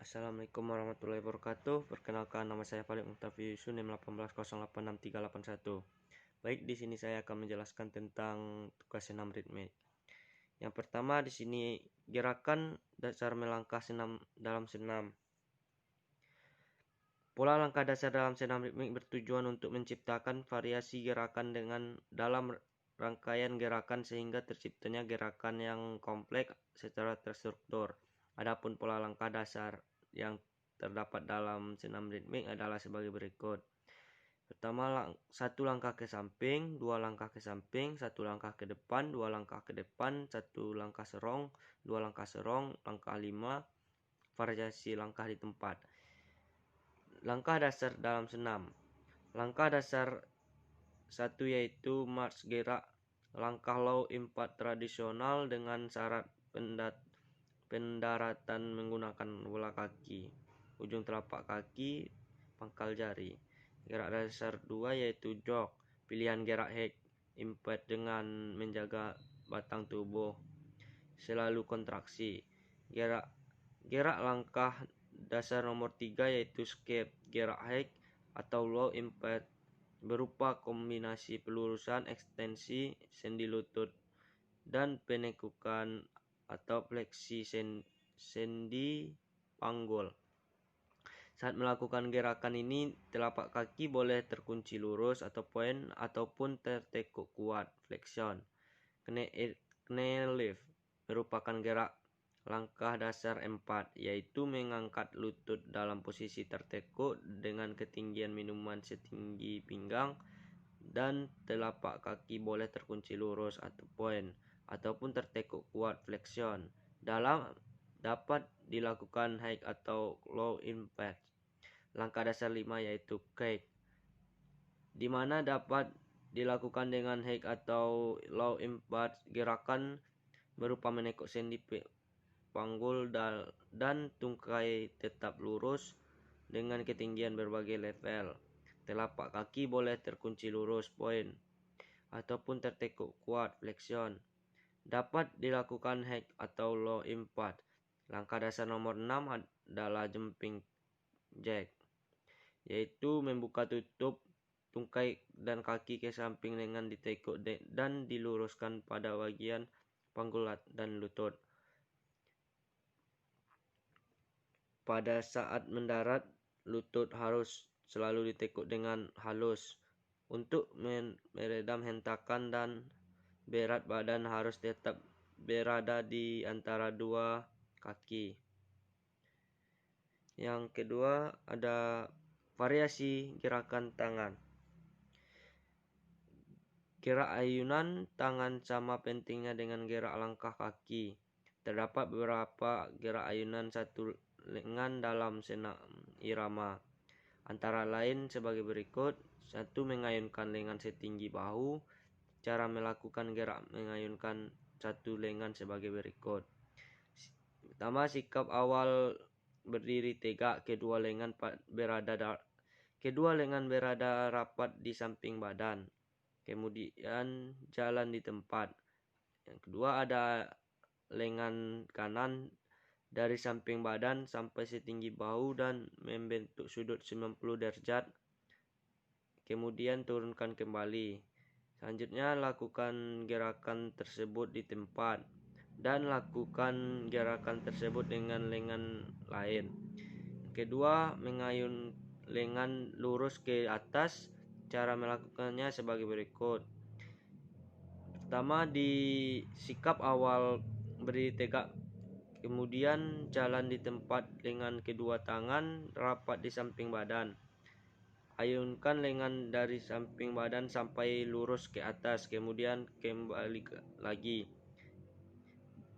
Assalamualaikum warahmatullahi wabarakatuh. Perkenalkan, nama saya Falik Muhtafi Yusun, NIM 18086381. Baik, di sini saya akan menjelaskan tentang tugas senam ritmik. Yang pertama di sini gerakan dasar melangkah senam dalam senam. Pola langkah dasar dalam senam ritmik bertujuan untuk menciptakan variasi gerakan dalam rangkaian gerakan sehingga terciptanya gerakan yang kompleks secara terstruktur. Adapun pola langkah dasar yang terdapat dalam senam ritmik adalah sebagai berikut. Pertama, satu langkah ke samping, dua langkah ke samping, satu langkah ke depan, dua langkah ke depan, satu langkah serong, dua langkah serong, langkah 5, variasi langkah di tempat. Langkah dasar dalam senam. Langkah dasar 1 yaitu march gerak, langkah low impact tradisional dengan syarat pendaratan menggunakan bola kaki, ujung telapak kaki, pangkal jari. Gerak dasar 2 yaitu jog, pilihan gerak high impact dengan menjaga batang tubuh selalu kontraksi. Gerak langkah dasar nomor 3 yaitu skip, gerak high atau low impact berupa kombinasi pelurusan, ekstensi sendi lutut dan penekukan atau fleksi sendi panggul. Saat melakukan gerakan ini, telapak kaki boleh terkunci lurus atau point ataupun tertekuk kuat, flexion. Knee lift merupakan gerak langkah dasar 4, yaitu mengangkat lutut dalam posisi tertekuk dengan ketinggian minimal setinggi pinggang dan telapak kaki boleh terkunci lurus atau point ataupun tertekuk kuat, flexion. Dapat dilakukan high atau low impact. Langkah dasar 5 yaitu kick, di mana dapat dilakukan dengan high atau low impact. Gerakan berupa menekuk sendi panggul dan tungkai tetap lurus dengan ketinggian berbagai level. Telapak kaki boleh terkunci lurus, point, ataupun tertekuk kuat, flexion. Dapat dilakukan high atau low impact. Langkah dasar nomor 6 adalah jumping jack, yaitu membuka tutup tungkai dan kaki ke samping dengan ditekuk dan diluruskan pada bagian panggul dan lutut. Pada saat mendarat, lutut harus selalu ditekuk dengan halus. Untuk meredam hentakan dan berat badan harus tetap berada di antara dua kaki. Yang kedua ada variasi gerakan tangan. Gerak ayunan tangan sama pentingnya dengan gerak langkah kaki. Terdapat beberapa gerak ayunan satu lengan dalam senam irama. Antara lain sebagai berikut. 1. Mengayunkan lengan setinggi bahu. Cara melakukan gerak mengayunkan satu lengan sebagai berikut. Pertama, sikap awal berdiri tegak, kedua lengan berada rapat di samping badan. Kemudian jalan di tempat. Yang kedua ada lengan kanan dari samping badan sampai setinggi bahu dan membentuk sudut 90 derajat. Kemudian turunkan kembali. Selanjutnya lakukan gerakan tersebut di tempat dan lakukan gerakan tersebut dengan lengan lain. Kedua, mengayun lengan lurus ke atas. Cara melakukannya sebagai berikut. Pertama, di sikap awal berdiri tegak, kemudian jalan di tempat dengan kedua tangan rapat di samping badan. Ayunkan lengan dari samping badan sampai lurus ke atas, kemudian kembali lagi.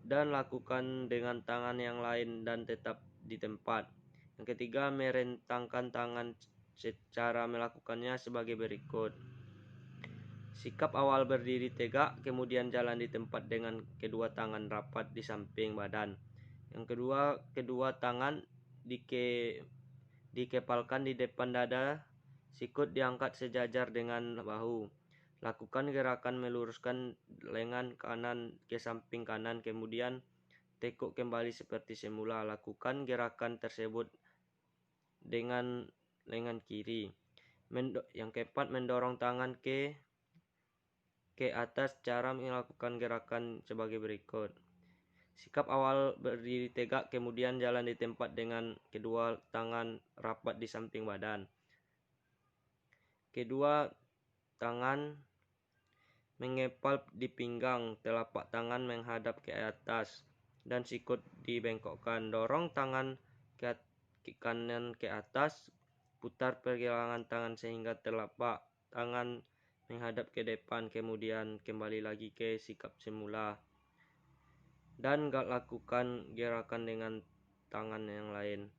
Dan lakukan dengan tangan yang lain dan tetap di tempat. Yang ketiga, merentangkan tangan. Cara melakukannya sebagai berikut. Sikap awal berdiri tegak, kemudian jalan di tempat dengan kedua tangan rapat di samping badan. Yang kedua tangan dikepalkan di depan dada, sikut diangkat sejajar dengan bahu. Lakukan gerakan meluruskan lengan kanan ke samping kanan, kemudian tekuk kembali seperti semula. Lakukan gerakan tersebut dengan lengan kiri. Yang keempat, mendorong tangan ke atas. Cara melakukan gerakan sebagai berikut. Sikap awal berdiri tegak, kemudian jalan di tempat dengan kedua tangan rapat di samping badan. Kedua tangan mengepal di pinggang, telapak tangan menghadap ke atas dan sikut dibengkokkan. Dorong tangan ke kanan ke atas, putar pergelangan tangan sehingga telapak tangan menghadap ke depan, kemudian kembali lagi ke sikap semula. Dan lakukan gerakan dengan tangan yang lain.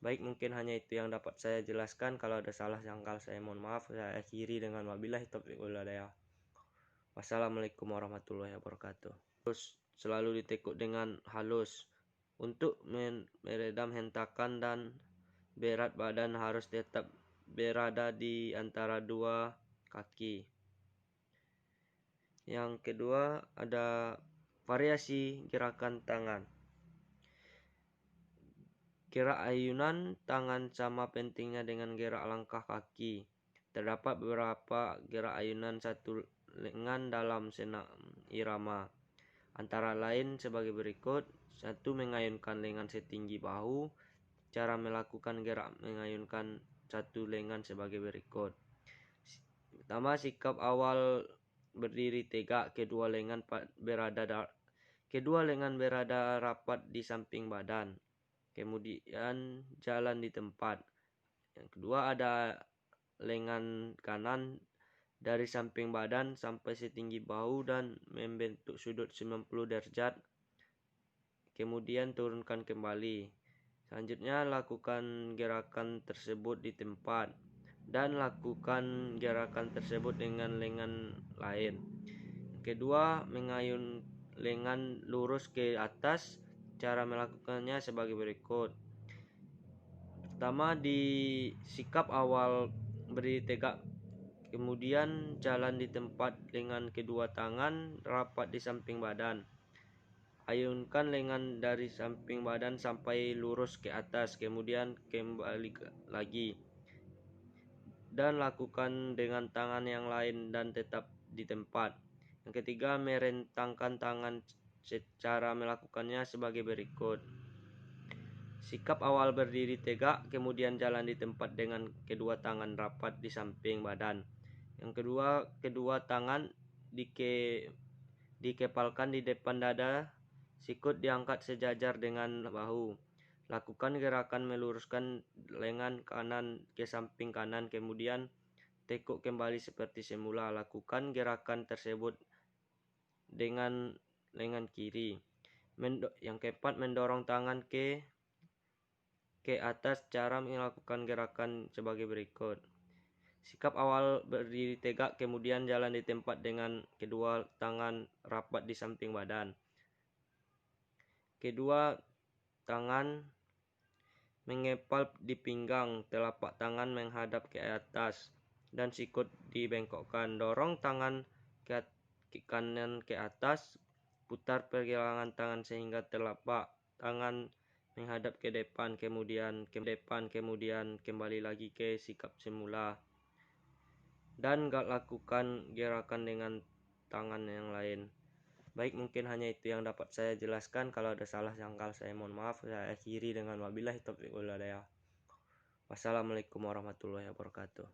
Baik, mungkin hanya itu yang dapat saya jelaskan. Kalau ada salah janggal saya mohon maaf. Saya akhiri dengan wabillahi taufiq wal hidayah. Wassalamualaikum warahmatullahi wabarakatuh. Terus selalu ditekuk dengan halus. Untuk meredam hentakan dan berat badan harus tetap berada di antara dua kaki. Yang kedua ada variasi gerakan tangan. Gerak ayunan tangan sama pentingnya dengan gerak langkah kaki. Terdapat beberapa gerak ayunan satu lengan dalam senam irama. Antara lain sebagai berikut. 1. Mengayunkan lengan setinggi bahu. Cara melakukan gerak mengayunkan satu lengan sebagai berikut. Pertama, sikap awal berdiri tegak. Kedua lengan berada rapat di samping badan. Kemudian jalan di tempat. Yang kedua ada lengan kanan dari samping badan sampai setinggi bahu dan membentuk sudut 90 derajat. Kemudian turunkan kembali. Selanjutnya lakukan gerakan tersebut di tempat dan lakukan gerakan tersebut dengan lengan lain. Kedua, mengayun lengan lurus ke atas. Cara melakukannya sebagai berikut. Pertama, di sikap awal berdiri tegak, kemudian jalan di tempat dengan kedua tangan rapat di samping badan. Ayunkan lengan dari samping badan sampai lurus ke atas, kemudian kembali lagi. Dan lakukan dengan tangan yang lain dan tetap di tempat. Yang ketiga, merentangkan tangan. Cara melakukannya sebagai berikut. Sikap awal berdiri tegak, kemudian jalan di tempat dengan kedua tangan rapat di samping badan. Yang kedua tangan dikepalkan di depan dada, sikut diangkat sejajar dengan bahu. Lakukan gerakan meluruskan lengan kanan ke samping kanan, kemudian tekuk kembali seperti semula. Lakukan gerakan tersebut dengan lengan kiri. Yang keempat, mendorong tangan ke atas. Cara melakukan gerakan sebagai berikut. Sikap awal berdiri tegak, kemudian jalan di tempat dengan kedua tangan rapat di samping badan. Kedua tangan mengepal di pinggang, telapak tangan menghadap ke atas dan sikut dibengkokkan. Dorong tangan ke kanan ke atas, putar pergelangan tangan sehingga telapak tangan menghadap ke depan, kemudian kembali lagi ke sikap semula. Dan lakukan gerakan dengan tangan yang lain. Baik, mungkin hanya itu yang dapat saya jelaskan. Kalau ada salah janggal saya mohon maaf. Saya akhiri dengan wabillahi taufiq wal hidayah. Wassalamualaikum warahmatullahi wabarakatuh.